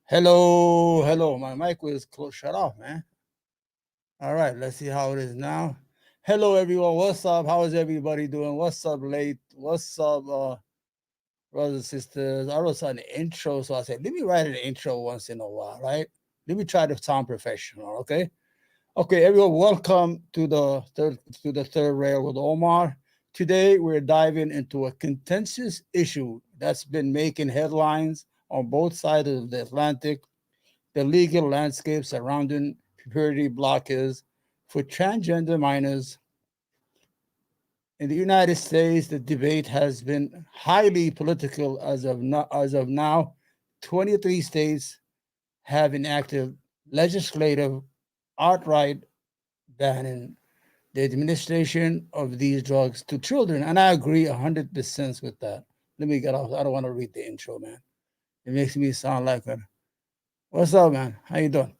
Hello. My mic was shut off, man. All right, let's see how it is now. Hello, everyone. What's up? How is everybody doing? What's up, late? What's up, brothers and sisters? I wrote an intro, so I said, let me write an intro once in a while, right? Let me try to sound professional, okay? Okay, everyone, welcome to the third rail with Omar. Today, we're diving into a contentious issue that's been making headlines on both sides of the Atlantic: the legal landscape surrounding puberty blockers for transgender minors. In the United States, the debate has been highly political as of now. 23 states have enacted legislative outright banning the administration of these drugs to children. And I agree 100% with that. Let me get off. I don't want to read the intro, man. It makes me sound like a, what's up, man? How you doing?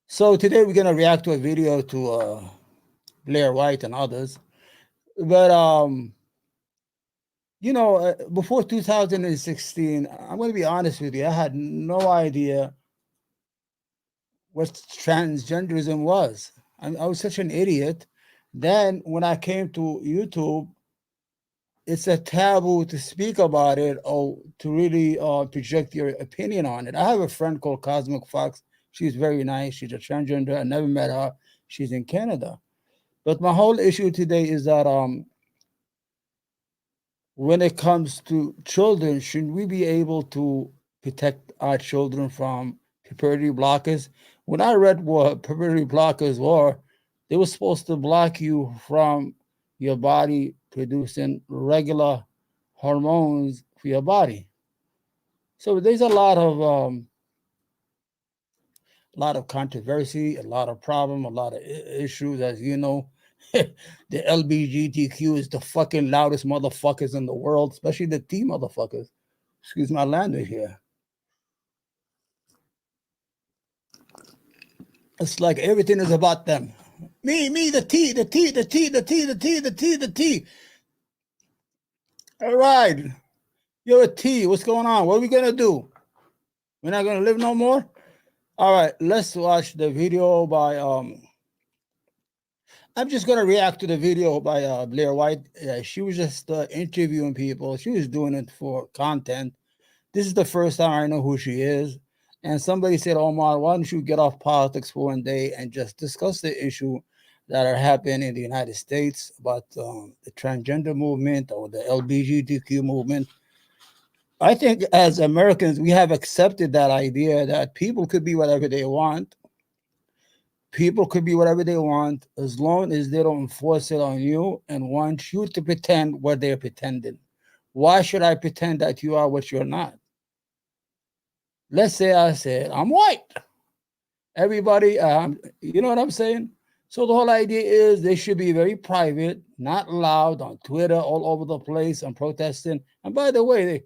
So today we're gonna react to a video to Blaire White and others. But before 2016, I'm gonna be honest with you, I had no idea what transgenderism was. I was such an idiot. Then when I came to YouTube, it's a taboo to speak about it or to really project your opinion on it. I have a friend called Cosmic Fox. She's very nice. She's a transgender. I never met her. She's in Canada. But my whole issue today is that when it comes to children, should we be able to protect our children from puberty blockers? When I read what puberty blockers were, they were supposed to block you from your body producing regular hormones for your body. So there's a lot of controversy, a lot of problem, a lot of issues, as you know. The LGBTQ is the fucking loudest motherfuckers in the world, especially the T motherfuckers. Excuse my language here. It's like everything is about them. Me, the T, the T, the T, the T, the T, the T, the T. All right. You're a T. What's going on? What are we gonna do? We're not gonna live no more? All right, let's watch the video by I'm just gonna react to the video by Blaire White. She was just interviewing people. She was doing it for content. This is the first time I know who she is. And somebody said, Omar, why don't you get off politics for one day and just discuss the issue that are happening in the United States about the transgender movement or the LGBTQ movement. I think as Americans, we have accepted that idea that people could be whatever they want. People could be whatever they want as long as they don't enforce it on you and want you to pretend what they're pretending. Why should I pretend that you are what you're not? Let's say I said, I'm white. Everybody, you know what I'm saying? So the whole idea is they should be very private, not loud on Twitter, all over the place and protesting. And by the way,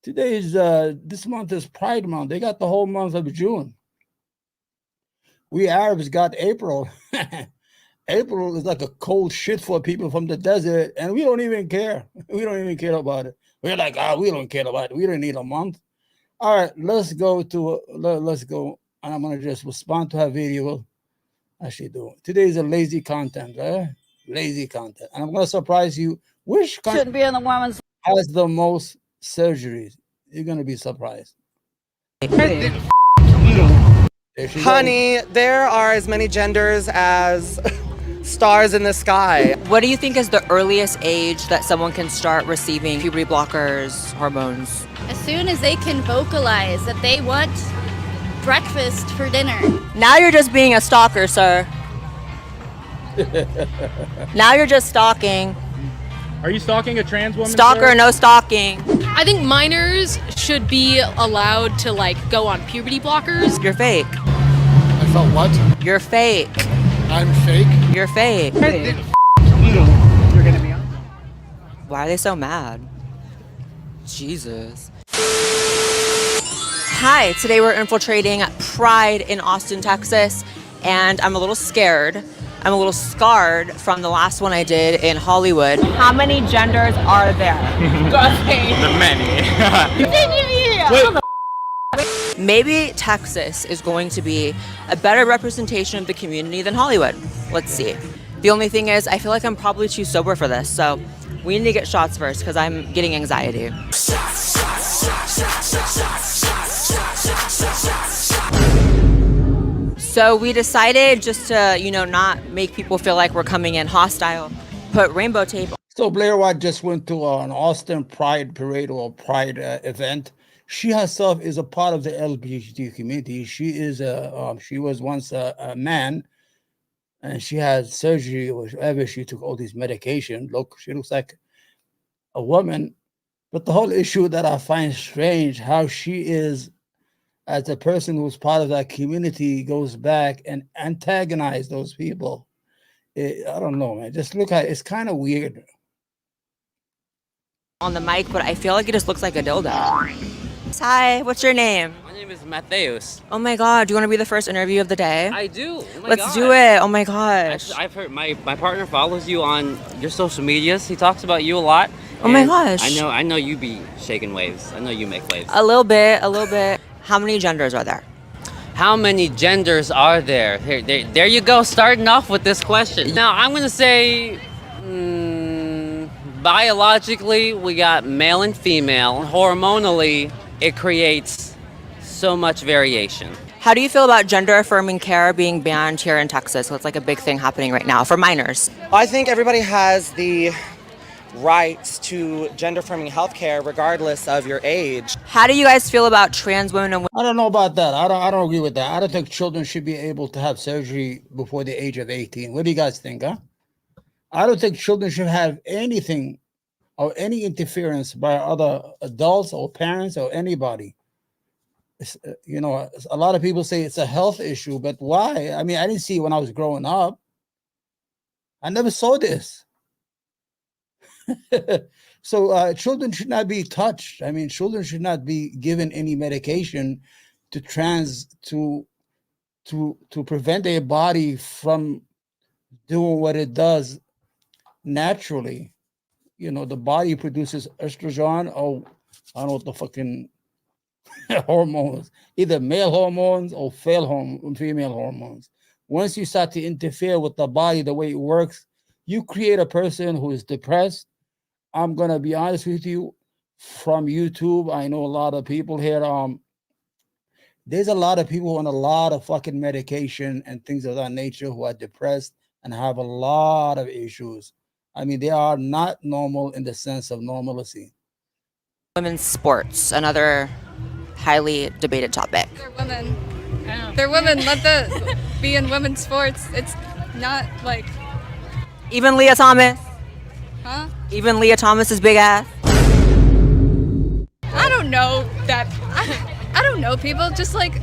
today is, this month is Pride Month. They got the whole month of June. We Arabs got April. April is like a cold shit for people from the desert, and we don't even care. We don't even care about it. We're like, we don't care about it. We don't need a month. All right, let's go. And I'm gonna just respond to her video. Actually, do today is a lazy content, right? Lazy content, and I'm gonna surprise you. Which country shouldn't be in the woman's has the most surgeries? You're gonna be surprised. There she goes. Honey, there are as many genders as stars in the sky. What do you think is the earliest age that someone can start receiving puberty blockers, hormones? As soon as they can vocalize that they want breakfast for dinner. Now you're just being a stalker, sir. Now you're just stalking. Are you stalking a trans woman? Stalker, sir? no stalking. I think minors should be allowed to like go on puberty blockers. You're fake. I felt what? You're fake. I'm fake? You're fake. You're gonna be on. Why are they so mad? Jesus. Hi, today we're infiltrating Pride in Austin, Texas, and I'm a little scared. I'm a little scarred from the last one I did in Hollywood. How many genders are there? The many. Maybe Texas is going to be a better representation of the community than Hollywood. Let's see. The only thing is, I feel like I'm probably too sober for this, so we need to get shots first because I'm getting anxiety. So we decided just to, not make people feel like we're coming in hostile, put rainbow tape. So Blaire White just went to an Austin Pride parade or Pride event. She herself is a part of the LGBT community. She was once a man, and she had surgery or whatever. She took all these medication. Look, she looks like a woman. But the whole issue that I find strange, how she is, as a person who's part of that community, goes back and antagonize those people. I don't know, man. Just look at it. It's kind of weird. On the mic, but I feel like it just looks like a dildo. Hi, what's your name? My name is Mattheus. Oh my God, do you want to be the first interview of the day? I do. Oh my Let's God. do it. Oh my gosh. I've heard my partner follows you on your social medias. He talks about you a lot. Oh my and gosh. I know you be shaking waves. I know you make waves. A little bit. How many genders are there? How many genders are there? There you go, starting off with this question. Now, I'm going to say biologically, we got male and female. Hormonally, it creates so much variation. How do you feel about gender affirming care being banned here in Texas? So it's like a big thing happening right now for minors. I think everybody has the rights to gender affirming healthcare regardless of your age. How do you guys feel about trans women and I don't know about that. I don't agree with that. I don't think children should be able to have surgery before the age of 18. What do you guys think, huh? I don't think children should have anything or any interference by other adults or parents or anybody. It's, a lot of people say it's a health issue, but why? I mean, I didn't see it when I was growing up. I never saw this. So children should not be touched. I mean, children should not be given any medication to prevent their body from doing what it does naturally. The body produces estrogen or I don't know what the fucking hormones, either male hormones or female hormones. Once you start to interfere with the body, the way it works, you create a person who is depressed. I'm gonna be honest with you, from YouTube, I know a lot of people here. There's a lot of people on a lot of fucking medication and things of that nature who are depressed and have a lot of issues. I mean, they are not normal in the sense of normalcy. women's sports? Another highly debated topic. They're women. They're women. Let the be in women's sports. It's not like, Even Lia Thomas. huh? Even Lia Thomas's big ass. I don't know that. I don't know people. Just like,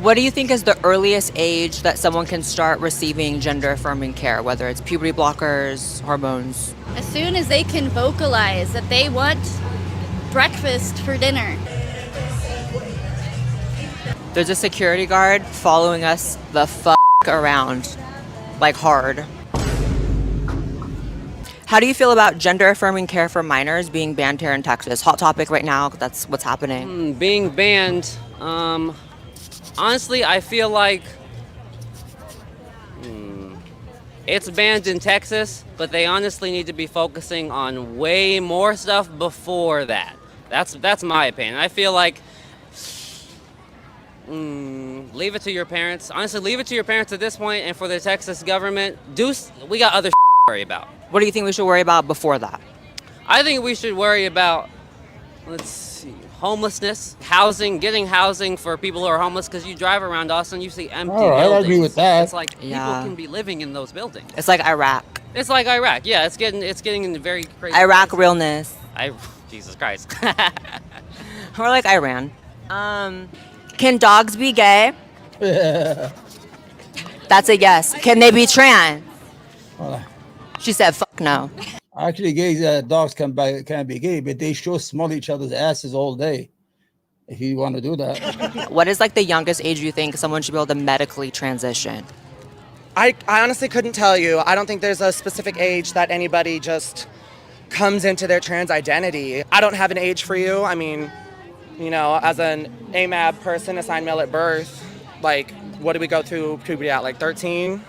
What do you think is the earliest age that someone can start receiving gender affirming care, whether it's puberty blockers, hormones? As soon as they can vocalize that they want breakfast for dinner. There's a security guard following us the fuck around, like hard. How do you feel about gender affirming care for minors being banned here in Texas? Hot topic right now, that's what's happening. Being banned, honestly, I feel like it's banned in Texas, but they honestly need to be focusing on way more stuff before that. That's my opinion. I feel like Leave it to your parents. Honestly, leave it to your parents at this point, and for the Texas government, we got other to worry about. What do you think we should worry about before that? I think we should worry about, let's see, homelessness, housing, getting housing for people who are homeless, because you drive around Austin, you see empty All right, I buildings. agree with that. It's like Yeah. people can be living in those buildings. It's like Iraq. It's like Iraq. Yeah, it's getting in very crazy. Iraq places. realness. Jesus Christ. Or like Iran. Can dogs be gay? That's a yes. Can they be trans? She said, fuck no. Actually, dogs can't be gay, but they sure smell each other's asses all day. If you want to do that. What is like the youngest age you think someone should be able to medically transition? I honestly couldn't tell you. I don't think there's a specific age that anybody just comes into their trans identity. I don't have an age for you. I mean, you know, as an AMAB person assigned male at birth, like, what do we go through puberty at, like 13?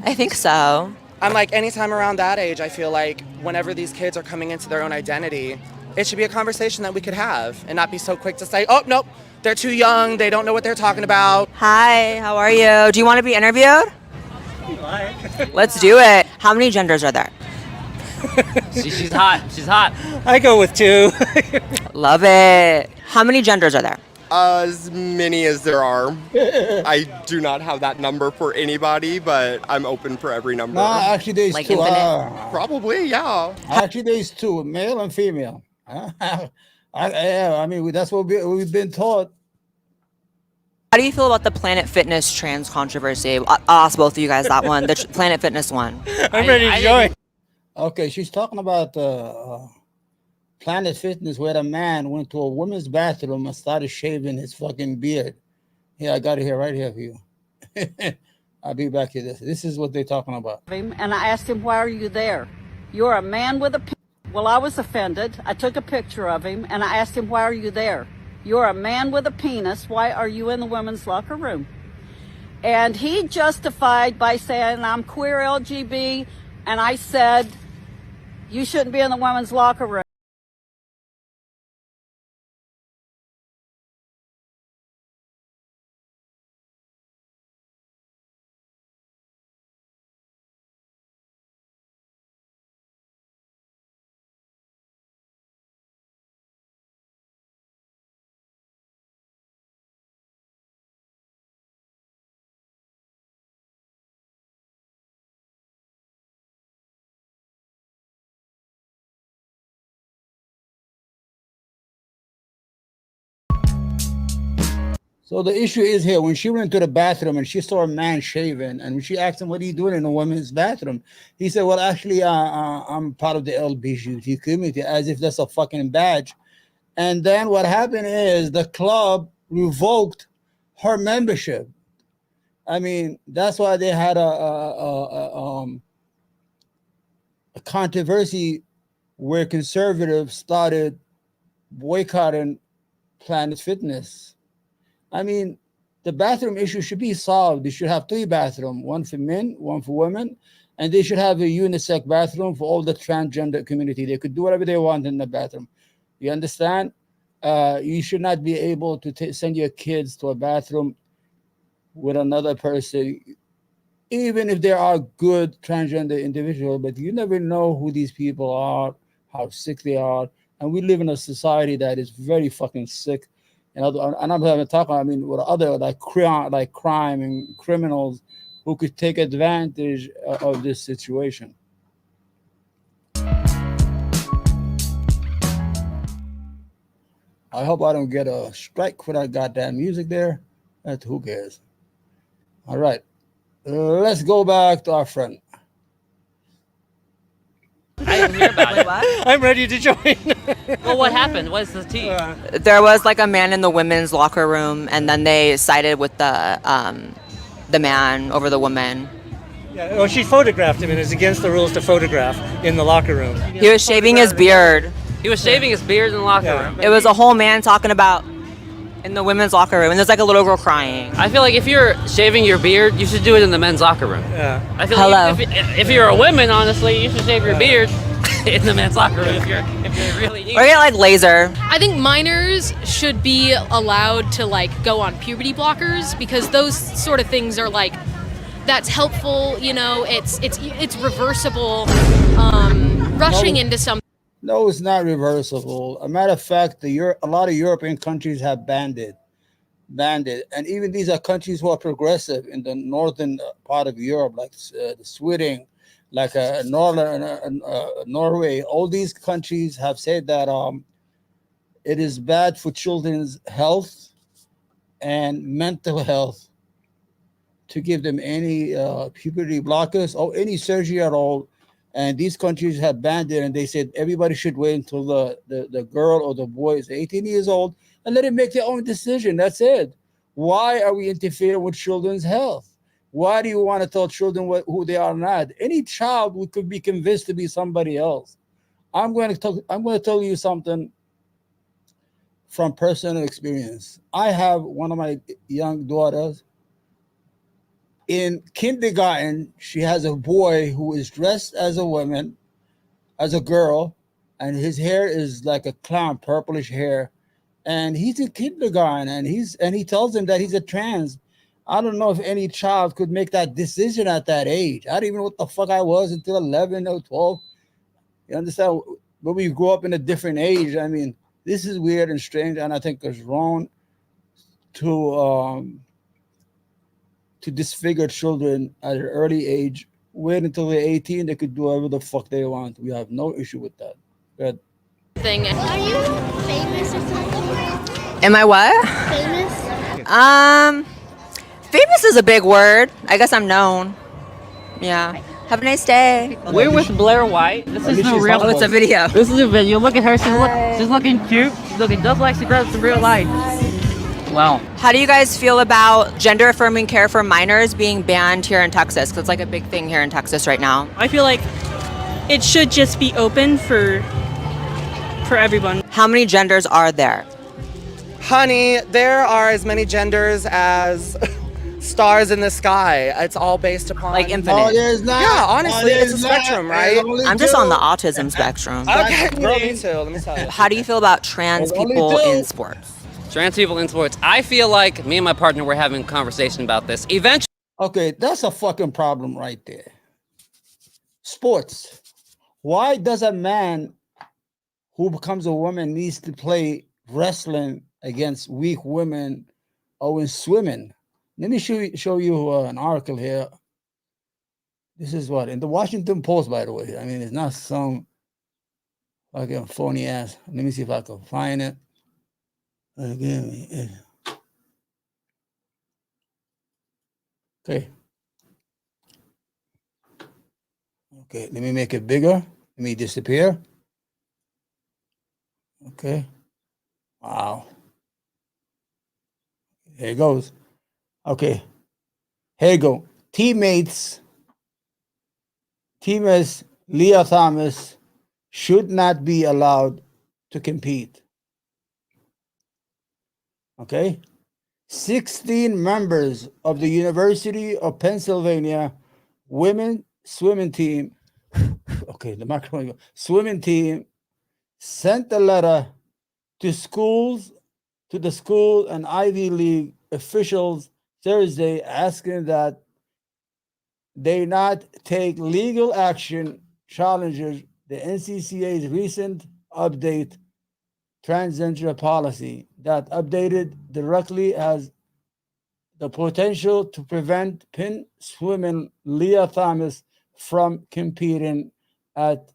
I think so. I'm like, anytime around that age, I feel like whenever these kids are coming into their own identity, it should be a conversation that we could have and not be so quick to say, oh, nope, they're too young, they don't know what they're talking about. Hi, how are you? Do you want to be interviewed? Let's do it. How many genders are there? She's hot. She's hot. I go with 2. Love it. How many genders are there? As many as there are. I do not have that number for anybody, but I'm open for every number. No, actually, there's Like 2. Probably, yeah. Actually, there's 2, male and female. I mean, that's what we've been taught. How do you feel about the Planet Fitness trans controversy? I'll ask both of you guys that one, the Planet Fitness one. I'm ready to join. Okay, she's talking about Planet Fitness, where a man went to a woman's bathroom and started shaving his fucking beard. Yeah, I got it here, right here for you. I'll be back to this. This is what they're talking about. And I asked him, why are you there? You're a man with a penis. Well, I was offended. I took a picture of him, and I asked him, why are you there? You're a man with a penis. Why are you in the women's locker room? And he justified by saying, I'm queer LGBT, and I said, you shouldn't be in the women's locker room. So the issue is here, when she went into the bathroom and she saw a man shaving, and when she asked him, what are you doing in a woman's bathroom? He said, well, actually, I'm part of the LGBT community, as if that's a fucking badge. And then what happened is the club revoked her membership. I mean, that's why they had a controversy where conservatives started boycotting Planet Fitness. I mean, the bathroom issue should be solved. They should have 3 bathrooms, 1 for men, 1 for women, and they should have a unisex bathroom for all the transgender community. They could do whatever they want in the bathroom. You understand? You should not be able to send your kids to a bathroom with another person, even if they are good transgender individual, but you never know who these people are, how sick they are. And we live in a society that is very fucking sick. And I'm not talking, I mean, with other like crime and criminals who could take advantage of this situation. I hope I don't get a strike for that goddamn music there. Who cares? All right, let's go back to our friend. I didn't hear about it. What? I'm ready to join. Well, what happened? What's the tea? There was like a man in the women's locker room, and then they sided with the man over the woman. Yeah, well, she photographed him, and it's against the rules to photograph in the locker room. He was shaving his beard. He was shaving his beard in the locker room. It was a whole man talking about in the women's locker room, and there's like a little girl crying. I feel like if you're shaving your beard, you should do it in the men's locker room. Yeah. I feel Hello. like if you're a woman, honestly, you should shave your beard. in the men's locker room if you're really need. Or get like laser. I think minors should be allowed to like go on puberty blockers because those sort of things are like that's helpful. You know, it's reversible. Rushing into something. No, it's not reversible. A matter of fact, a lot of European countries have banned it, and even these are countries who are progressive in the northern part of Europe, like Sweden, like Norway. All these countries have said that it is bad for children's health and mental health to give them any puberty blockers or any surgery at all. And these countries have banned it, and they said everybody should wait until the girl or the boy is 18 years old and let them make their own decision. That's it. Why are we interfering with children's health? Why do you want to tell children who they are not? Any child could be convinced to be somebody else. I'm going to tell you something from personal experience. I have one of my young daughters. In kindergarten, she has a boy who is dressed as a woman, as a girl, and his hair is like a clown, purplish hair. And he's in kindergarten, and he tells him that he's a trans. I don't know if any child could make that decision at that age. I don't even know what the fuck I was until 11 or 12. You understand? But we grew up in a different age. I mean, this is weird and strange, and I think it's wrong to disfigure children at an early age. Wait until they're 18, they could do whatever the fuck they want. We have no issue with that. Good. Thing. Are you famous or something? Am I what? Famous? Famous is a big word. I guess I'm known. Yeah. Have a nice day. We're with Blaire White. This is the real. Oh, it's a video. This is a video. Look at her. She's looking cute. She's looking just like she does in real life. Wow. How do you guys feel about gender affirming care for minors being banned here in Texas? Because it's like a big thing here in Texas right now. I feel like it should just be open for everyone. How many genders are there? Honey, there are as many genders as stars in the sky. It's all based upon like infinite. there's not. Yeah, honestly, it's a spectrum, right? I'm just on the autism spectrum. Okay, girl, me too. Let me tell you. How do you feel about trans people in sports? Trans people in sports. I feel like me and my partner were having a conversation about this. Eventually. Okay, that's a fucking problem right there. Sports. Why does a man who becomes a woman needs to play wrestling against weak women or in swimming? Let me show you an article here. This is what in the Washington Post, by the way. I mean, it's not some fucking phony ass. Let me see if I can find it. Again. Okay. Okay, let me make it bigger. Let me disappear. Okay. Wow. Here it goes. Okay. Here you go. Teammates Lia Thomas should not be allowed to compete. Okay. 16 members of the University of Pennsylvania women swimming team, okay, the microphone, swimming team sent a letter to the school and Ivy League officials Thursday asking that they not take legal action challenges the NCCA's recent update transgender policy. That updated directly has the potential to prevent Penn swimmer Lia Thomas from competing at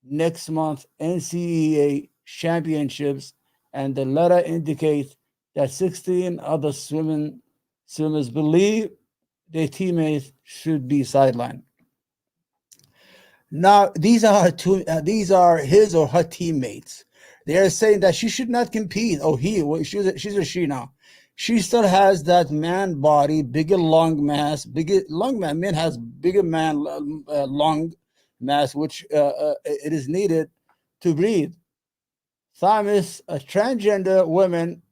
next month's NCAA championships, and the letter indicates that 16 other swimmers believe their teammates should be sidelined. Now, these are his or her teammates. They are saying that she should not compete. Oh, she's a she now. She still has that man body, bigger lung mass, men has bigger lung mass, which it is needed to breathe. Thomas, a transgender woman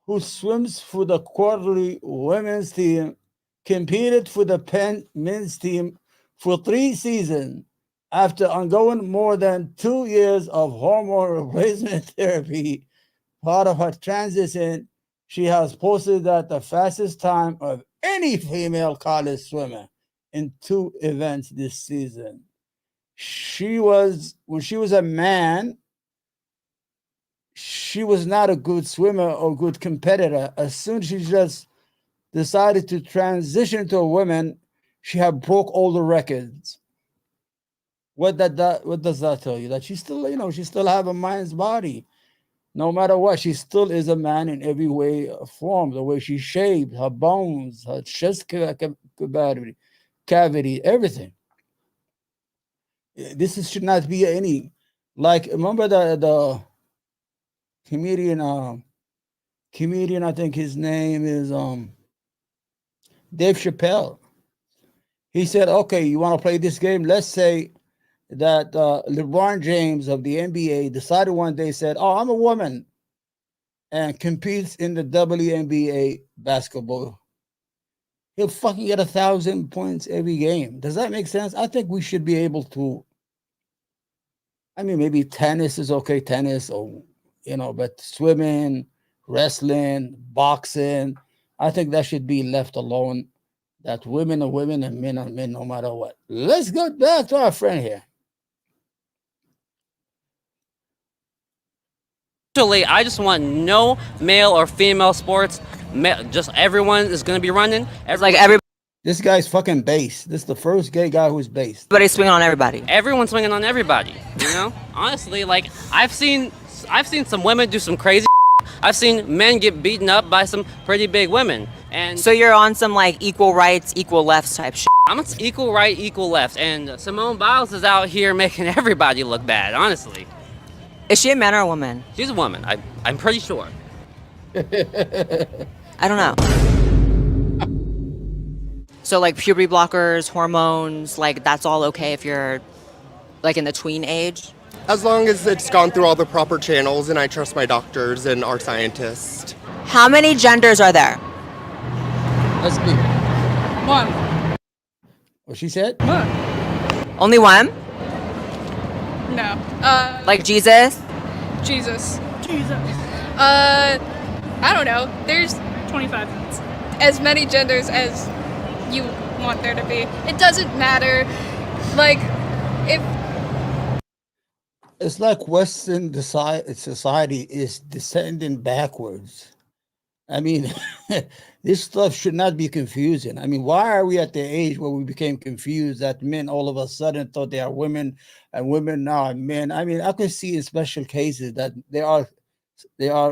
who swims for the quarterly women's team, competed for the Penn men's team for 3 seasons after undergoing more than 2 years of hormone replacement therapy, part of her transition, she has posted that the fastest time of any female college swimmer in 2 events this season. When she was a man, she was not a good swimmer or good competitor. As soon as she just decided to transition to a woman, she had broke all the records. What does that tell you? That she still, she still have a man's body. No matter what, she still is a man in every way, form. The way she shaped, her bones, her chest cavity, everything. Should not be any, like, remember the comedian, I think his name is Dave Chappelle. He said, okay, you want to play this game? Let's say that LeBron James of the NBA decided one day, said, oh, I'm a woman, and competes in the WNBA basketball. He'll fucking get 1,000 points every game. Does that make sense? I think we should be able to. I mean, maybe tennis is okay, tennis, or, but swimming, wrestling, boxing, I think that should be left alone. That women are women and men are men, no matter what. Let's go back to our friend here. Actually, I just want no male or female sports. Just everyone is going to be running. This guy's fucking based. This is the first gay guy who's based. Everybody's swinging on everybody. Everyone's swinging on everybody. Honestly, like I've seen some women do some crazy. I've seen men get beaten up by some pretty big women. And so you're on some like equal rights, equal lefts type shit. I'm on equal right, equal left, and Simone Biles is out here making everybody look bad. Honestly. Is she a man or a woman? She's a woman. I'm pretty sure. I don't know. So like puberty blockers, hormones, like that's all okay if you're like in the tween age? As long as it's gone through all the proper channels and I trust my doctors and our scientists. How many genders are there? Let's be. One. What she said? One. Only one? No. Like Jesus? Jesus. I don't know. There's 25. as many genders as you want there to be. It doesn't matter. Like, if it's like Western society is descending backwards. I mean, this stuff should not be confusing. I mean, why are we at the age where we became confused that men all of a sudden thought they are women and women now are men? I mean, I can see in special cases that there are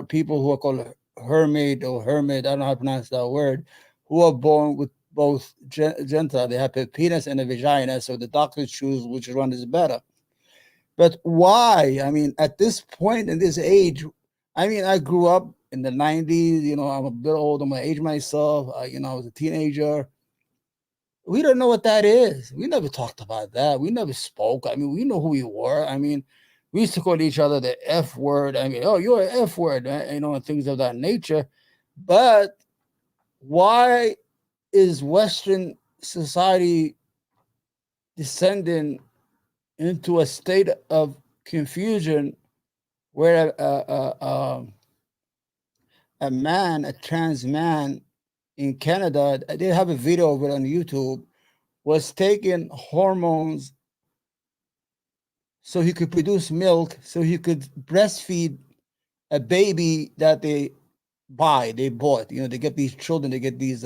people who are called hermit, I don't know how to pronounce that word, who are born with both gender. They have a penis and a vagina, so the doctors choose which one is better. But why? I mean, at this point in this age, I mean, I grew up in the 90s, I'm a bit older, my age myself, I was a teenager. We don't know what that is. We never talked about that. We never spoke. I mean, we know who we were. I mean, we used to call each other the F word. I mean, oh, you're an F word, and things of that nature. But why is Western society descending into a state of confusion where a trans man in Canada, they have a video of it on YouTube, was taking hormones so he could produce milk, so he could breastfeed a baby that they bought. They get these children, they get these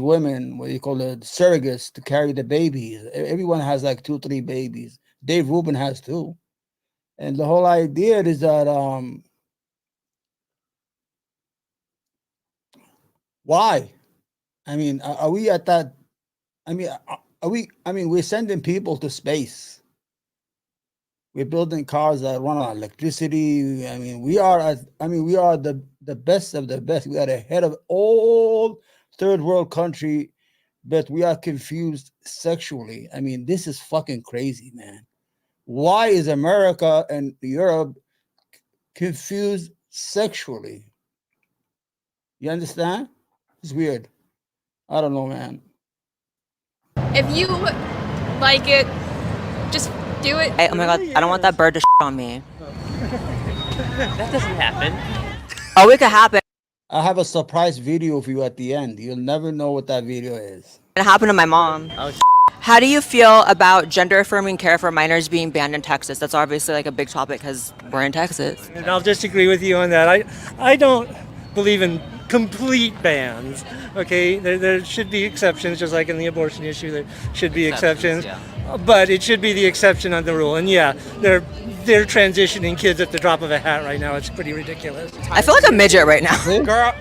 women, what do you call it, surrogates, to carry the babies. Everyone has like 2-3 babies. Dave Rubin has 2. And the whole idea is that why? I mean, are we at that? I mean, we're sending people to space. We're building cars that run on electricity. I mean, we are the best of the best. We are ahead of all third world country, but we are confused sexually. I mean, this is fucking crazy, man. Why is America and Europe confused sexually? You understand? It's weird. I don't know, man. if you like it, just do it. Oh my god, I don't want that bird to on me. That doesn't happen. Oh, it could happen. I have a surprise video for you at the end. You'll never know what that video is. It happened to my mom. Oh, How do you feel about gender-affirming care for minors being banned in Texas? That's obviously like a big topic because we're in Texas. And I'll disagree with you on that. I don't believe in complete bans. Okay, there should be exceptions, just like in the abortion issue, there should be exceptions. But it should be the exception on the rule. And yeah, they're transitioning kids at the drop of a hat right now. It's pretty ridiculous. I feel like a midget right now. Girl,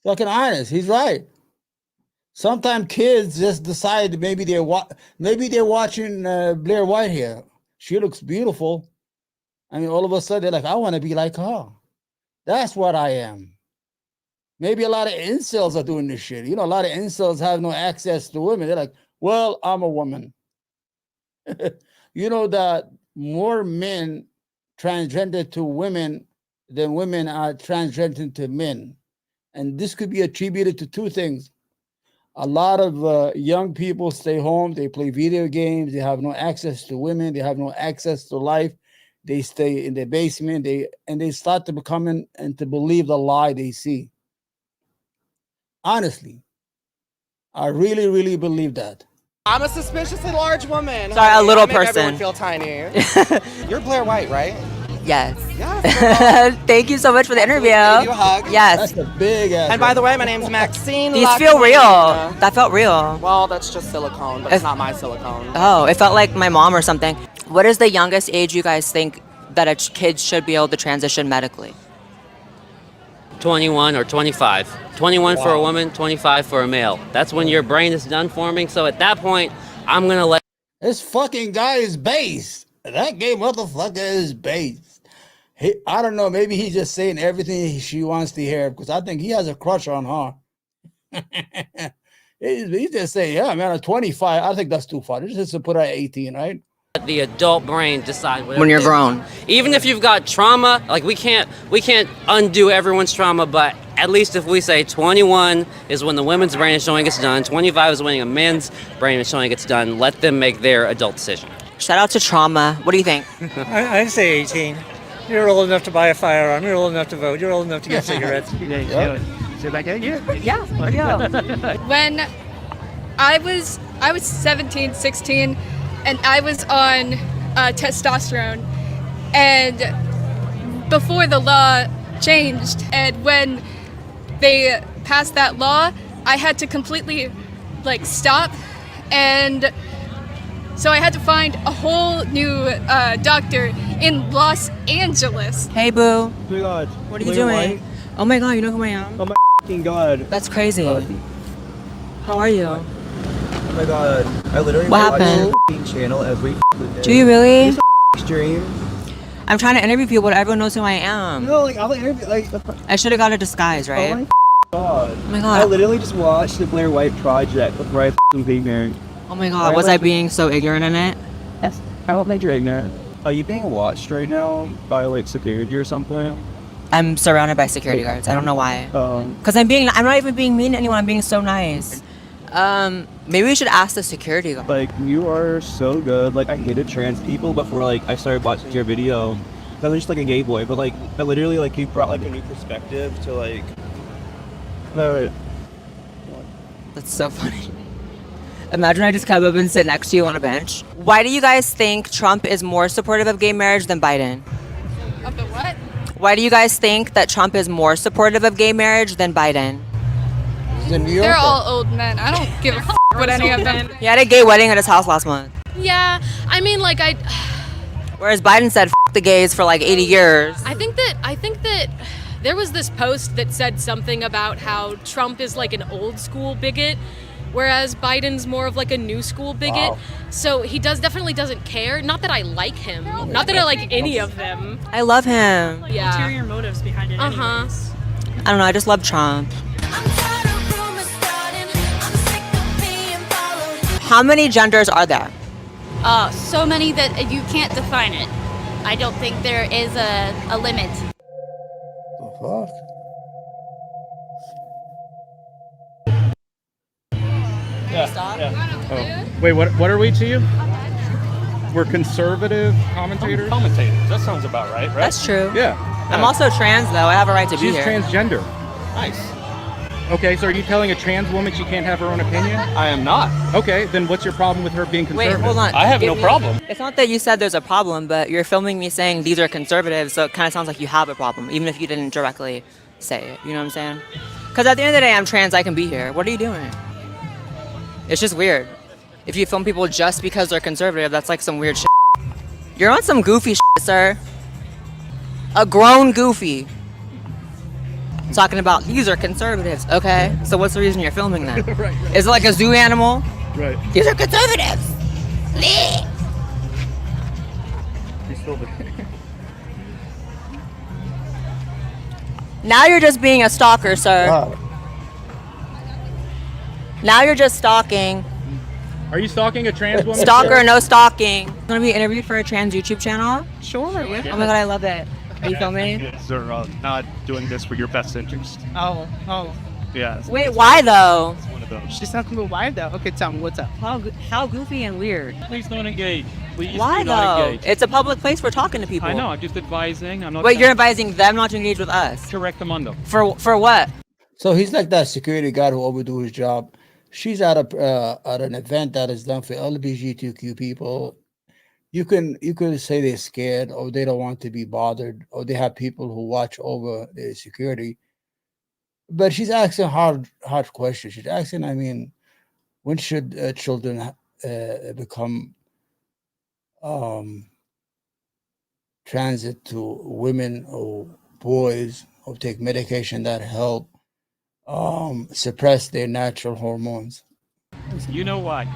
fucking honest, he's right. Sometimes kids just decide maybe they're watching Blaire White here. She looks beautiful. I mean, all of a sudden they're like, I want to be like her. That's what I am. Maybe a lot of incels are doing this shit. You know, a lot of incels have no access to women. They're like, well, I'm a woman. You know that more men transgender to women than women are transgender to men. And this could be attributed to two things. A lot of young people stay home, they play video games, they have no access to women, they have no access to life. They stay in their basement, they start to become and to believe the lie they see. Honestly, I really, really believe that. I'm a suspiciously large woman. Sorry, a little I make person. Everyone feel tiny. You're Blaire White, right? Yes. Yes. Thank you so much for the interview. Give you a hug. Yes. That's a big ass. And by the way, my name's Maxine. These feel real. That felt real. Well, that's just silicone, but it's not my silicone. Oh, it felt like my mom or something. What is the youngest age you guys think that a kid should be able to transition medically? 21 or 25. 21 for a woman, 25 for a male. That's when your brain is done forming. So at that point, I'm gonna let this fucking guy is based. That gay motherfucker is based. I don't know. Maybe he's just saying everything she wants to hear because I think he has a crush on her. He's just saying, yeah, man, at 25, I think that's too far. This is to put her at 18, right? the adult brain decide whatever When you're they grown. want. Even if you've got trauma, like we can't undo everyone's trauma, but at least if we say 21 is when the women's brain is showing it's done, 25 is when a man's brain is showing it's done, let them make their adult decision. Shout out to trauma. What do you think? I'd say 18. You're old enough to buy a firearm. You're old enough to vote. You're old enough to get cigarettes. When I was 17, 16, and I was on testosterone, and before the law changed, and when they passed that law, I had to completely stop, and so I had to find a whole new doctor in Los Angeles. Hey, boo. Oh my god. What are you doing? Oh my god, you know who I am? Oh my f***ing god. That's crazy. How are you? Oh my god. I literally What watch happened? your channel every day. Do you really? Stream. I'm trying to interview people, but everyone knows who I am. No, I'll interview, I should have got a disguise, right? Oh my god. Oh my god. I literally just watched the Blaire White project before I became married. Oh my god, was I being so ignorant in it? Yes. I don't think you're ignorant. Are you being watched right now by security or something? I'm surrounded by security guards. I don't know why. Because I'm not even being mean to anyone. I'm being so nice. Maybe we should ask the security guard. You are so good. I hated trans people before I started watching your video. I was just a gay boy, but I literally you brought a new perspective to That's so funny. Imagine I just come up and sit next to you on a bench. Why do you guys think Trump is more supportive of gay marriage than Biden? Of the what? Why do you guys think that Trump is more supportive of gay marriage than Biden? They're all old men. I don't give a f*** what any of them. He had a gay wedding at his house last month. Yeah, I mean, Whereas Biden said, F the gays for 80 years. I think that there was this post that said something about how Trump is an old school bigot, whereas Biden's more of a new school bigot. Wow. So he definitely doesn't care. Not that I like him. Not that I like any of them. I love him. Yeah. Ulterior motives behind it. Uh-huh. Anyways. I don't know, I just love Trump. How many genders are there? So many that you can't define it. I don't think there is a limit. Fuck. Oh. Wait, what are we to you? We're conservative commentators? Commentators. That sounds about right? That's true. Yeah. I'm also trans, though. I have a right to be She's here. transgender. Nice. Okay, so are you telling a trans woman she can't have her own opinion? I am not. Okay, then what's your problem with her being Wait, conservative? hold on. I have Give no me- problem. It's not that you said there's a problem, but you're filming me saying these are conservatives, so it kind of sounds like you have a problem, even if you didn't directly say it. You know what I'm saying? Because at the end of the day, I'm trans. I can be here. What are you doing? It's just weird. If you film people just because they're conservative, that's like some weird shit. You're on some goofy shit, sir. A grown goofy. Talking about these are conservatives. Okay, so what's the reason you're filming that? Right. Is it like a zoo animal? Right. These are conservatives. He's still there. Now you're just being a stalker, sir. Wow. Now you're just stalking. Are you stalking a trans woman? Stalker, no stalking. Gonna be interviewed for a trans YouTube channel? Sure. Oh my god, I love it. Are you filming? They're not doing this for your best interest. Oh. Yeah. Wait, why though? It's one of those. She's talking about why though? Okay, tell me what's up. How goofy and weird. Please don't engage. Please Why do not though? engage. It's a public place. We're talking to people. I know. I'm just advising. I'm not. Wait, you're advising them not to engage with us. Correctamundo. For what? So he's like that security guard who overdo his job. She's at an event that is done for LGBTQ people. You could say they're scared or they don't want to be bothered or they have people who watch over their security. But she's asking hard questions. She's asking, I mean, when should children become transit to women or boys or take medication that help suppress their natural hormones? You know why?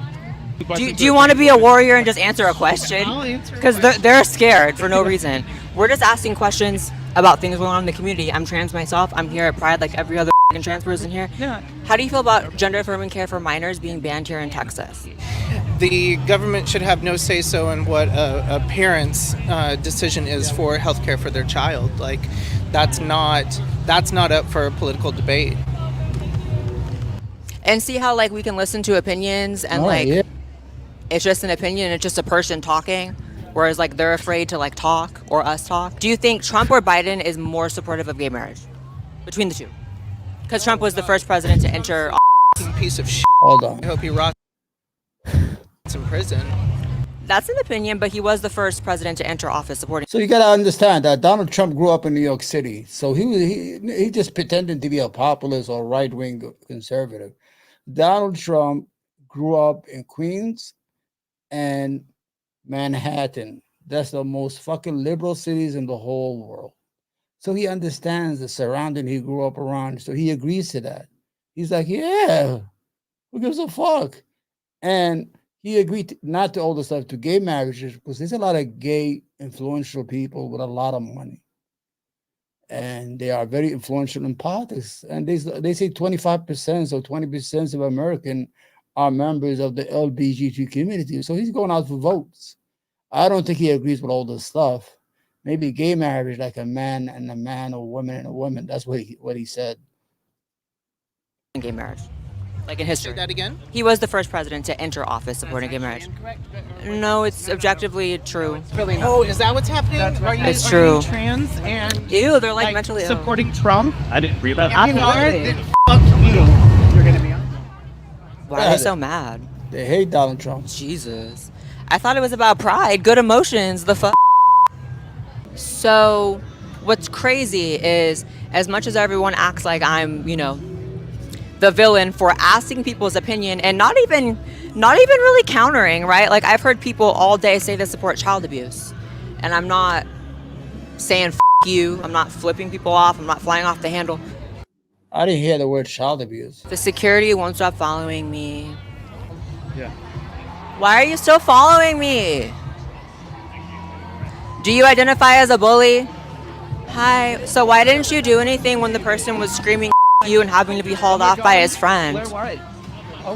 Do you want to be a warrior and just answer a question? I'll answer. Because they're scared for no reason. We're just asking questions about things going on in the community. I'm trans myself. I'm here at Pride like every other trans person here. Yeah. How do you feel about gender affirming care for minors being banned here in Texas? The government should have no say so in what a parent's decision is for healthcare for their child. Like, that's not up for a political debate. And see how like we can listen to opinions and it's just an opinion. It's just a person talking, whereas like they're afraid to like talk or us talk. Do you think Trump or Biden is more supportive of gay marriage between the two? Because Trump was the first president to enter. Piece of shit. Hold on. I hope he rots in prison. That's an opinion, but he was the first president to enter office supporting. So you got to understand that Donald Trump grew up in New York City. So he just pretended to be a populist or right-wing conservative. Donald Trump grew up in Queens and Manhattan. That's the most fucking liberal cities in the whole world. So he understands the surrounding he grew up around. So he agrees to that. He's like, yeah, who gives a fuck? And he agreed not to all the stuff, to gay marriages, because there's a lot of gay influential people with a lot of money. And they are very influential in politics. And they say 25% or 20% of Americans are members of the LGBT community. So he's going out for votes. I don't think he agrees with all this stuff. Maybe gay marriage, like a man and a man, or woman and a woman. That's what he said. gay marriage, like in history. Say that again? He was the first president to enter office supporting gay marriage. No, it's objectively true. Really not. Oh, is that what's happening? It's true. Are you trans and Ew, they're like mentally ill. supporting Trump? I didn't read that. If you are, Absolutely. then fuck you. You're gonna be on. Why are they so mad? They hate Donald Trump. Jesus. I thought it was about pride, good emotions, the fuck. So, what's crazy is, as much as everyone acts like I'm, the villain for asking people's opinion and not even really countering, right? Like, I've heard people all day say they support child abuse, and I'm not saying f you, I'm not flipping people off, I'm not flying off the handle. I didn't hear the word child abuse. The security won't stop following me. Yeah. Why are you still following me? Do you identify as a bully? Hi. So why didn't you do anything when the person was screaming you and having to be hauled off by his friend? Blaire White.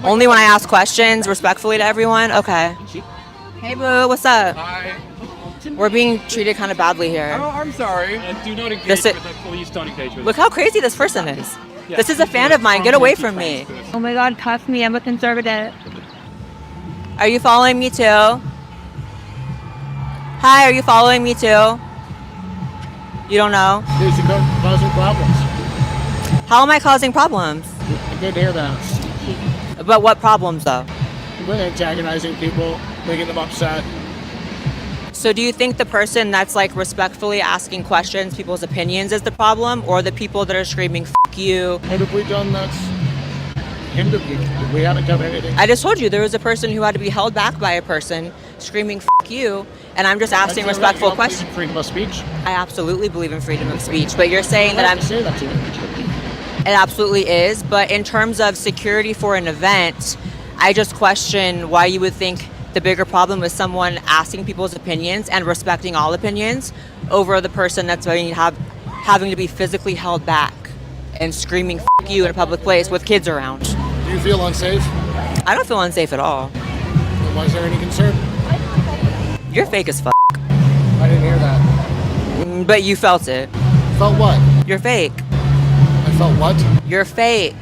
Only when I ask questions respectfully to everyone? Okay. Hey, boo. What's up? Hi. We're being treated kind of badly here. Oh, I'm sorry. And do not engage This with the police. Don't engage with Look how crazy this person is. This is a fan of mine. Get away from me. Oh my God, cuff me. I'm a conservative. Are you following me too? Hi, are you following me too? You don't know? These are causing problems. How am I causing problems? I did hear that. But what problems though? We're antagonizing people, making them upset. So do you think the person that's like respectfully asking questions, people's opinions is the problem, or the people that are screaming "F you"? What have we done that's hindered you? We haven't done anything. I just told you there was a person who had to be held back by a person screaming "F you," and I'm just asking respectful questions. Freedom of speech. I absolutely believe in freedom of speech, but you're saying that I'm. Say that to you. It absolutely is, but in terms of security for an event, I just question why you would think the bigger problem is someone asking people's opinions and respecting all opinions over the person that's having to be physically held back and screaming "F you" in a public place with kids around. Do you feel unsafe? I don't feel unsafe at all. Then why is there any concern? You're fake as f***. I didn't hear that. But you felt it. Felt what? You're fake. I felt what? You're fake.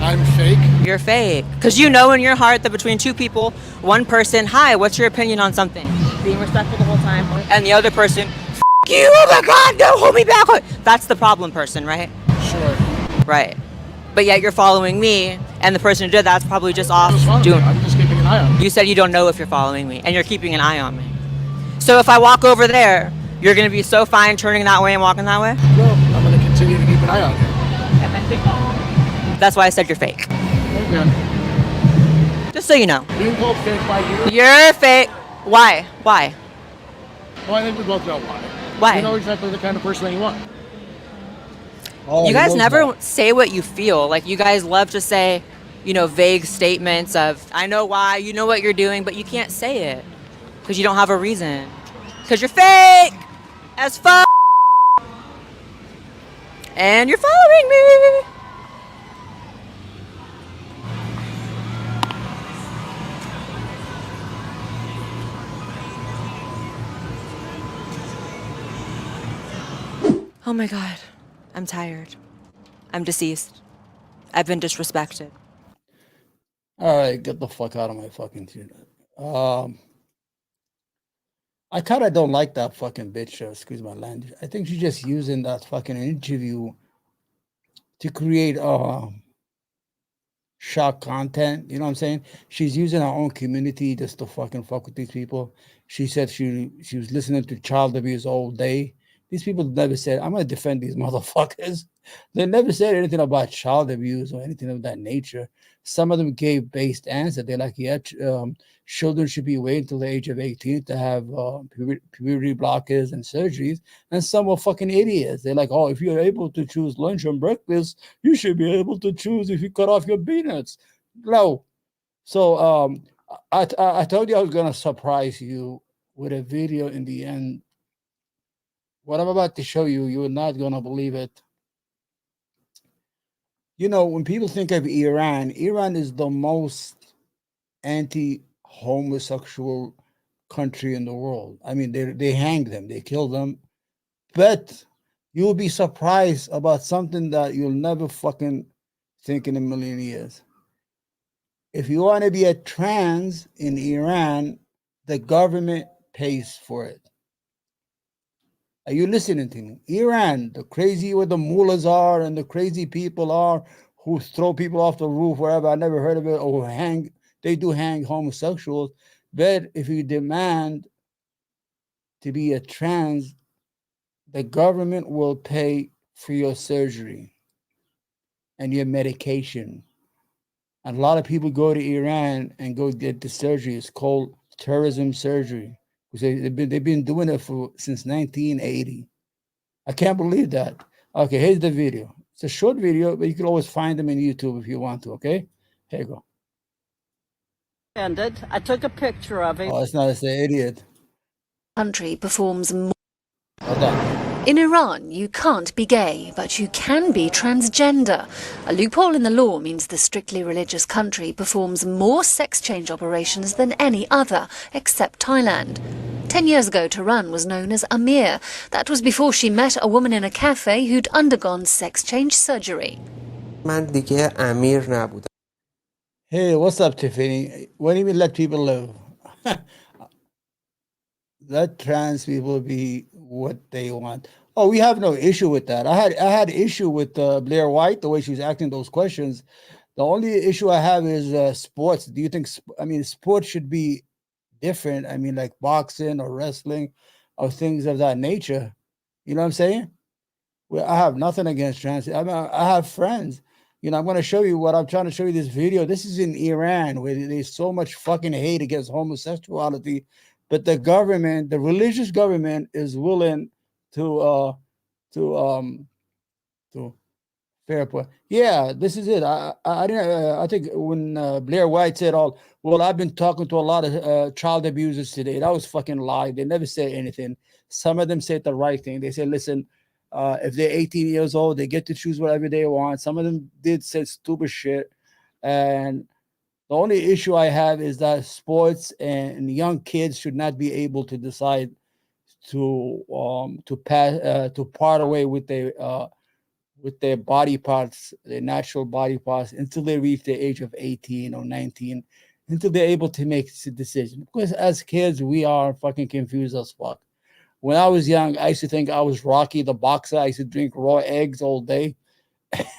I'm fake? You're fake. Because you know in your heart that between two people, one person, hi, what's your opinion on something? Being respectful the whole time. And the other person, F you, oh my God, don't hold me back. That's the problem person, right? Sure. Right. But yet you're following me, and the person who did that's probably just off doing. I'm just keeping an eye on you. You said you don't know if you're following me, and you're keeping an eye on me. So if I walk over there, you're going to be so fine turning that way and walking that way? No, I'm going to continue to keep an eye on you. That's why I said you're fake. Okay. Just so you know. Being called fake by you? You're fake. Why? Why? Well, I think we both know why. Why? You know exactly the kind of person that you want. Oh, You guys knows never that. say what you feel. Like, you guys love to say, you know, vague statements of, I know why, you know what you're doing, but you can't say it. Because you don't have a reason. Because you're fake as fuck. And you're following me. Oh my God, I'm tired. I'm deceased. I've been disrespected. All right, get the fuck out of my fucking shit. I kind of don't like that fucking bitch. Excuse my language. I think she's just using that fucking interview to create shock content. You know what I'm saying? She's using her own community just to fucking fuck with these people. She said she was listening to child abuse all day. These people never said, I'm going to defend these motherfuckers. They never said anything about child abuse or anything of that nature. Some of them gave based answers. They're like, yeah, children should be waiting until the age of 18 to have puberty blockers and surgeries. And some are fucking idiots. They're like, oh, if you're able to choose lunch and breakfast, you should be able to choose if you cut off your peanuts. No. So I told you I was going to surprise you with a video in the end. What I'm about to show you, you're not going to believe it. You know, when people think of Iran, Iran is the most anti-homosexual country in the world. I mean, they hang them, they kill them. But you'll be surprised about something that you'll never fucking think in a million years. If you want to be a trans in Iran, the government pays for it. Are you listening to me? Iran, the crazy where the mullahs are and the crazy people are who throw people off the roof, wherever. I never heard of it. Or they do hang homosexuals. But if you demand to be a trans, the government will pay for your surgery and your medication. And a lot of people go to Iran and go get the surgery. It's called tourism surgery. They've been doing it since 1980. I can't believe that. Okay, here's the video. It's a short video, but you can always find them in YouTube if you want to, okay? Here you go. I took a picture of him. Oh, it's not, it's an idiot. Country performs more. Hold on. In Iran, you can't be gay, but you can be transgender. A loophole in the law means the strictly religious country performs more sex change operations than any other, except Thailand. 10 years ago, Tehran was known as Amir. That was before she met a woman in a cafe who'd undergone sex change surgery. من دیگه امیر نبودم. Hey, what's up, Tiffany? When do you mean let people live? Let trans people be what they want. Oh, we have no issue with that. I had issue with Blaire White, the way she was acting those questions. The only issue I have is sports. Do you think? I mean, sports should be different. I mean, like boxing or wrestling, or things of that nature. You know what I'm saying? Well, I have nothing against trans. I mean, I have friends. You know, I'm going to show you what I'm trying to show you this video. This is in Iran where there's so much fucking hate against homosexuality, but the government, the religious government, is willing to to um to fair point. Yeah, this is it. I didn't. I think when Blaire White said, "All well," I've been talking to a lot of child abusers today. That was fucking lie. They never say anything. Some of them said the right thing. They said, "Listen, if they're 18 years old, they get to choose whatever they want." Some of them did say stupid shit, and the only issue I have is that sports and young kids should not be able to decide to pass to part away with their body parts, their natural body parts, until they reach the age of 18 or 19, until they're able to make a decision. Because as kids, we are fucking confused as fuck. When I was young, I used to think I was Rocky the boxer. I used to drink raw eggs all day.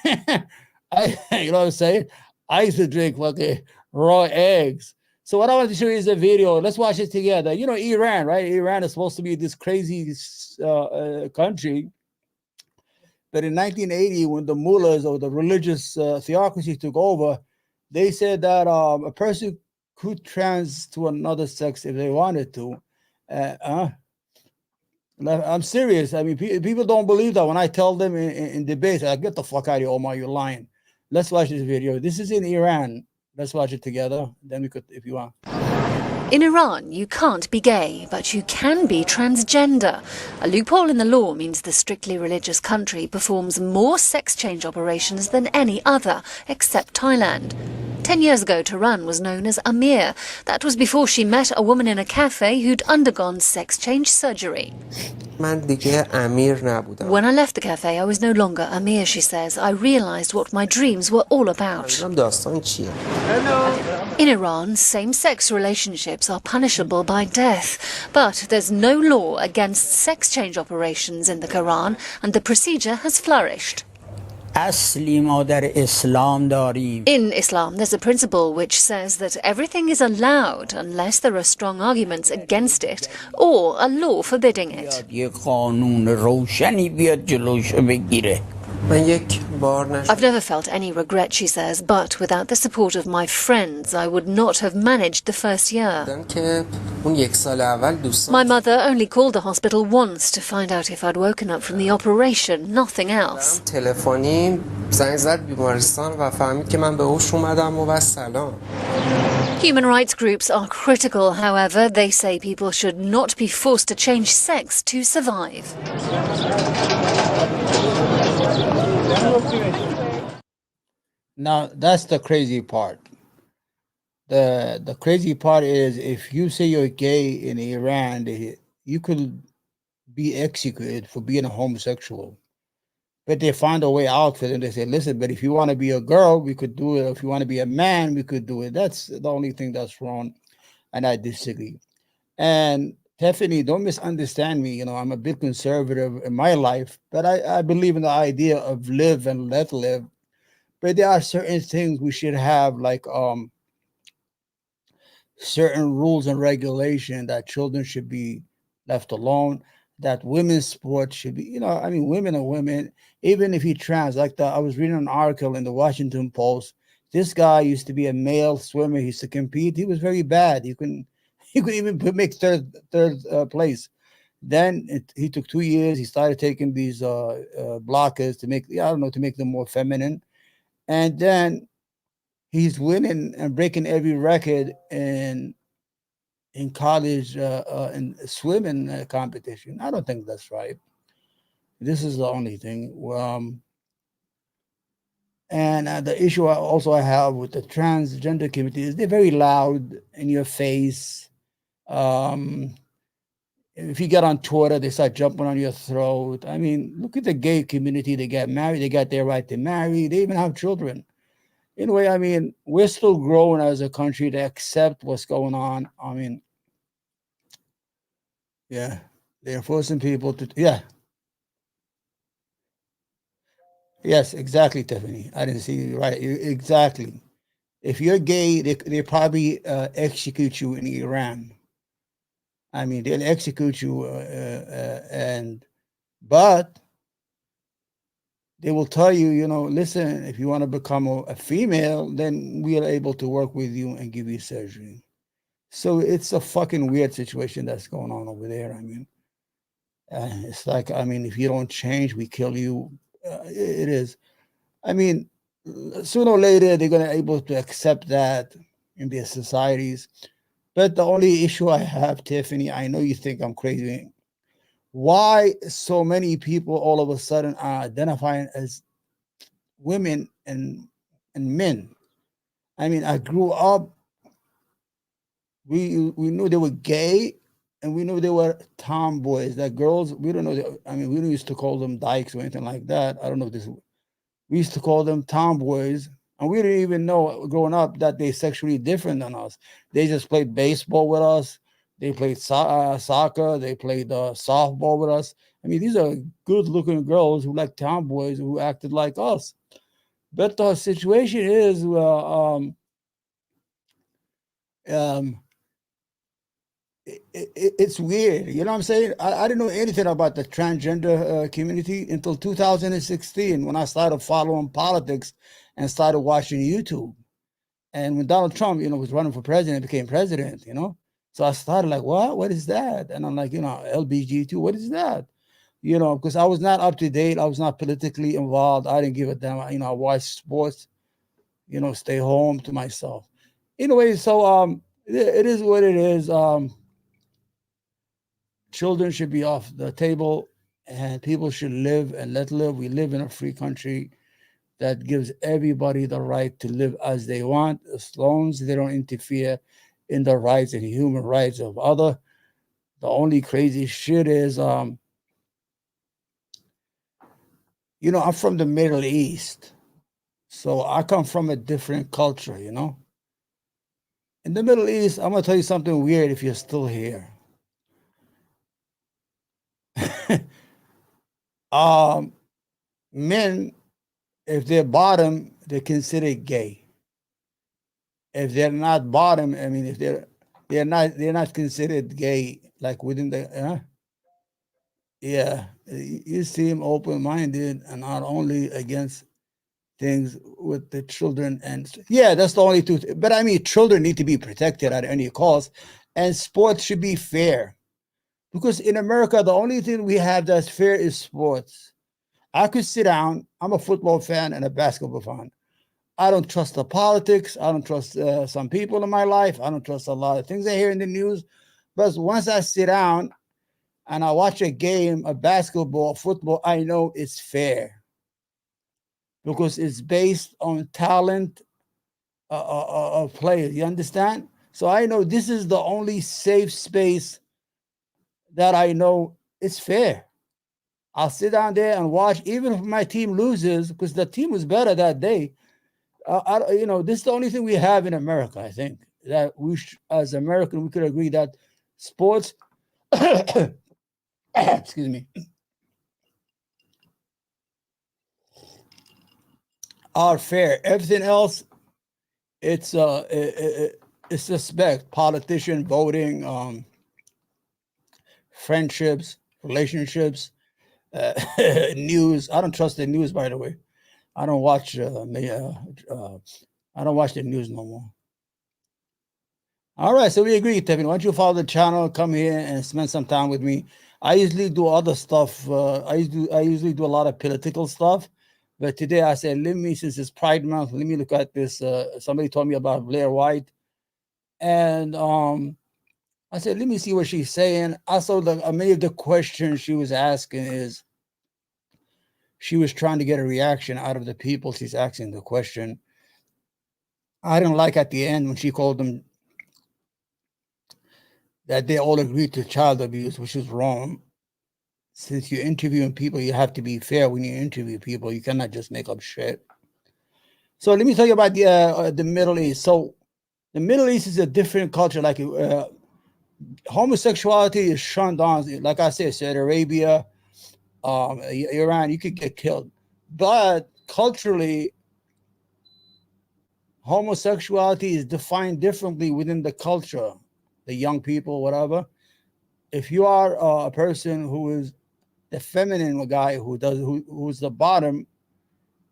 You know what I'm saying? I used to drink fucking raw eggs. So what I want to show you is a video. Let's watch it together. You know, Iran, right? Iran is supposed to be this crazy country. But in 1980, when the mullahs or the religious theocracy took over, they said that a person could trans to another sex if they wanted to. I'm serious. I mean, people don't believe that when I tell them in debates, I get the fuck out of here, Omar, you're lying. Let's watch this video. This is in Iran. Let's watch it together. Then we could, if you want. In Iran, you can't be gay, but you can be transgender. A loophole in the law means the strictly religious country performs more sex change operations than any other, except Thailand. 10 years ago, Tehran was known as Amir. That was before she met a woman in a cafe who'd undergone sex change surgery. من دیگه امیر نبودم. When I left the cafe, I was no longer Amir, she says. I realized what my dreams were all about. داستان چیه؟ In Iran, same-sex relationships are punishable by death. But there's no law against sex change operations in the Quran, and the procedure has flourished. In Islam, there's a principle which says that everything is allowed unless there are strong arguments against it or a law forbidding it. I've never felt any regret, she says, but without the support of my friends, I would not have managed the first year. My mother only called the hospital once to find out if I'd woken up from the operation, nothing else. Human rights groups are critical, however. They say people should not be forced to change sex to survive. Now that's the crazy part. The crazy part is if you say you're gay in Iran, you could be executed for being a homosexual. But they find a way out for them. They say, listen, but if you want to be a girl, we could do it. If you want to be a man, we could do it. That's the only thing that's wrong. And I disagree. And Tiffany, don't misunderstand me. You know, I'm a bit conservative in my life, but I believe in the idea of live and let live. But there are certain things we should have, like certain rules and regulation that children should be left alone, that women's sports should be, you know, I mean, women are women, even if he trans. Like I was reading an article in the Washington Post. This guy used to be a male swimmer. He used to compete. He was very bad. He couldn't even make third place. Then he took 2 years. He started taking these blockers to make, to make them more feminine. And then he's winning and breaking every record in college in swimming competition. I don't think that's right. This is the only thing. And the issue I have with the transgender community is they're very loud in your face. If you get on Twitter, they start jumping on your throat. I mean, look at the gay community. They get married. They got their right to marry. They even have children. Anyway, I mean, we're still growing as a country to accept what's going on. I mean, yeah, they're forcing people to, yeah. Yes, exactly, Tiffany. I didn't see you right. Exactly. If you're gay, they probably execute you in Iran. I mean, they'll execute you, but they will tell you, you know, listen, if you want to become a female, then we are able to work with you and give you surgery. So it's a fucking weird situation that's going on over there. I mean, it's like, I mean, if you don't change, we kill you. It is. I mean, sooner or later, they're going to be able to accept that in their societies. But the only issue I have, Tiffany, I know you think I'm crazy. Why so many people all of a sudden are identifying as women and men? I mean, I grew up, we knew they were gay, and we knew they were tomboys. That girls, we don't know. I mean, we didn't used to call them dykes or anything like that. I don't know if this. We used to call them tomboys, and we didn't even know growing up that they're sexually different than us. They just played baseball with us. They played soccer. They played softball with us. I mean, these are good-looking girls who like tomboys who acted like us. But the situation is, it's weird. You know what I'm saying? I didn't know anything about the transgender community until 2016 when I started following politics and started watching YouTube. And when Donald Trump, you know, was running for president, became president, you know. So I started like, what? What is that? And I'm like, you know, LBGT, what is that? You know, because I was not up to date. I was not politically involved. I didn't give a damn. You know, I watched sports, you know, stay home to myself. Anyway, so it is what it is. Children should be off the table and people should live and let live. We live in a free country that gives everybody the right to live as they want, as long as they don't interfere in the rights and human rights of other. The only crazy shit is, you know, I'm from the Middle East, so I come from a different culture, you know. In the Middle East, I'm gonna tell you something weird if you're still here. Men, if they're bottom, they're considered gay. If they're not bottom, I mean, if they're not considered gay, like within the yeah, you seem open-minded and not only against things with the children, and yeah, that's the only two. But I mean, children need to be protected at any cost, and sports should be fair, because in America, the only thing we have that's fair is sports. I could sit down. I'm a football fan and a basketball fan. I don't trust the politics. I don't trust some people in my life. I don't trust a lot of things I hear in the news. But once I sit down and I watch a game of basketball, football, I know it's fair because it's based on talent of players. You understand? So I know this is the only safe space that I know it's fair. I'll sit down there and watch, even if my team loses, because the team was better that day. You know, this is the only thing we have in America, I think, that we, as American, we could agree that sports, excuse me, are fair. Everything else, it's suspect. Politician, voting, friendships, relationships, news. I don't trust the news, by the way. I don't watch. I don't watch the news no more. All right, so we agree, Tevin. Why don't you follow the channel? Come here and spend some time with me. I usually do other stuff. I usually do a lot of political stuff, but today I said, let me, since it's Pride Month, let me look at this. Somebody told me about Blaire White, and I said, let me see what she's saying. Also, many of the questions she was asking is, she was trying to get a reaction out of the people she's asking the question. I didn't like at the end when she called them that they all agreed to child abuse, which is wrong. Since you're interviewing people, you have to be fair when you interview people. You cannot just make up shit. So let me tell you about the Middle East. So the Middle East is a different culture. Like homosexuality is shunned on. Like I said, Saudi Arabia, Iran, you could get killed. But culturally, homosexuality is defined differently within the culture, the young people, whatever. If you are a person who is the feminine guy who's the bottom,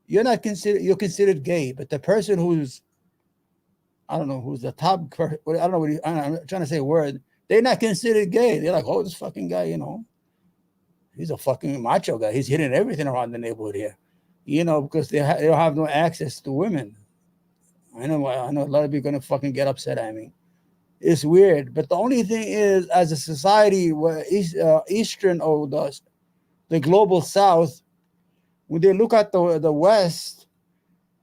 you're considered gay. But the person who's, I don't know, who's the top, I don't know what I'm trying to say a word, they're not considered gay. They're like, oh, this fucking guy, he's a fucking macho guy. He's hitting everything around the neighborhood here, because they don't have no access to women. I know a lot of people are gonna fucking get upset at me. It's weird, but the only thing is, as a society, where Eastern or the global South, when they look at the West,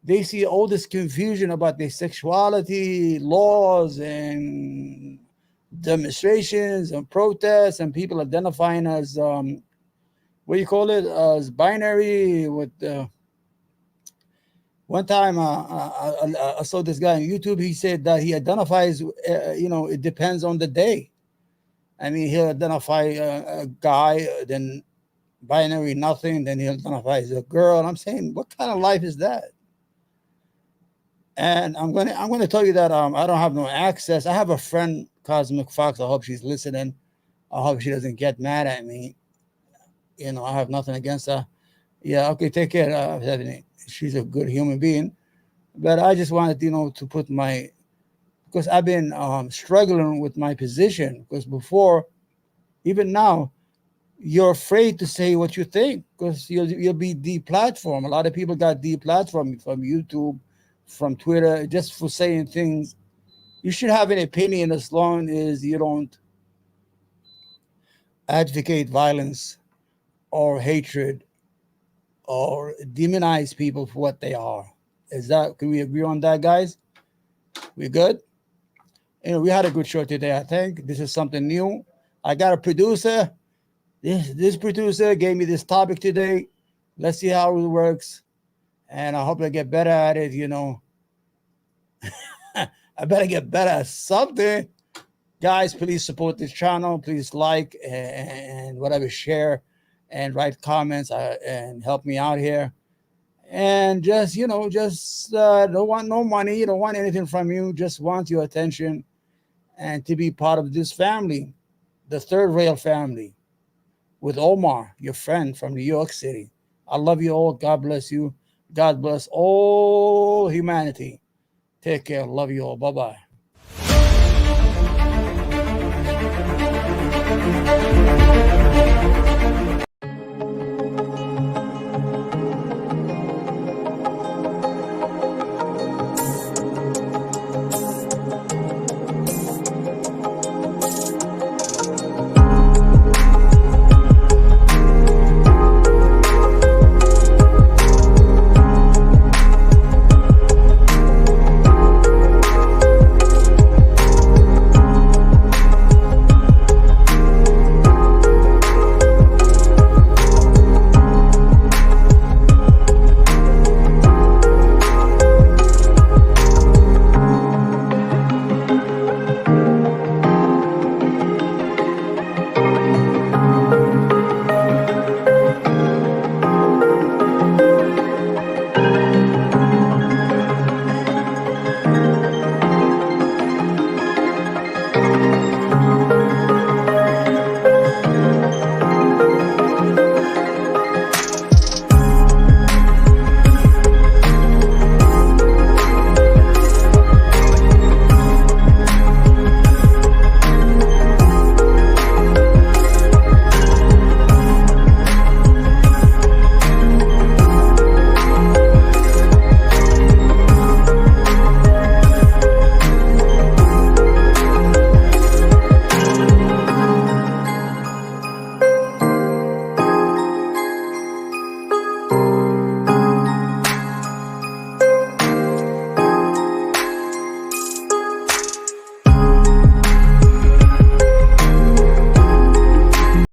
they see all this confusion about their sexuality, laws, and demonstrations and protests, and people identifying as what do you call it, as binary. With one time I saw this guy on YouTube. He said that he identifies, it depends on the day. I mean, he'll identify a guy, then binary nothing, then he'll identify as a girl. And I'm saying, what kind of life is that? And I'm gonna tell you that I don't have no access. I have a friend, Cosmic Fox. I hope she's listening. I hope she doesn't get mad at me. I have nothing against her. Yeah, okay, take care, Stephanie. She's a good human being. But I just wanted, to put because I've been struggling with my position. Because before, even now, you're afraid to say what you think because you'll be deplatformed. A lot of people got deplatformed from YouTube, from Twitter, just for saying things. You should have an opinion as long as you don't advocate violence or hatred or demonize people for what they are. Can we agree on that, guys? We good? We had a good show today, I think. This is something new. I got a producer. This producer gave me this topic today. Let's see how it works. And I hope I get better at it, I better get better at something. Guys, please support this channel. Please like and whatever, share and write comments and help me out here. And just, don't want no money. Don't want anything from you. Just want your attention and to be part of this family, the Third Rail family, with Omar, your friend from New York City. I love you all. God bless you. God bless all humanity. Take care. Love you all. Bye-bye.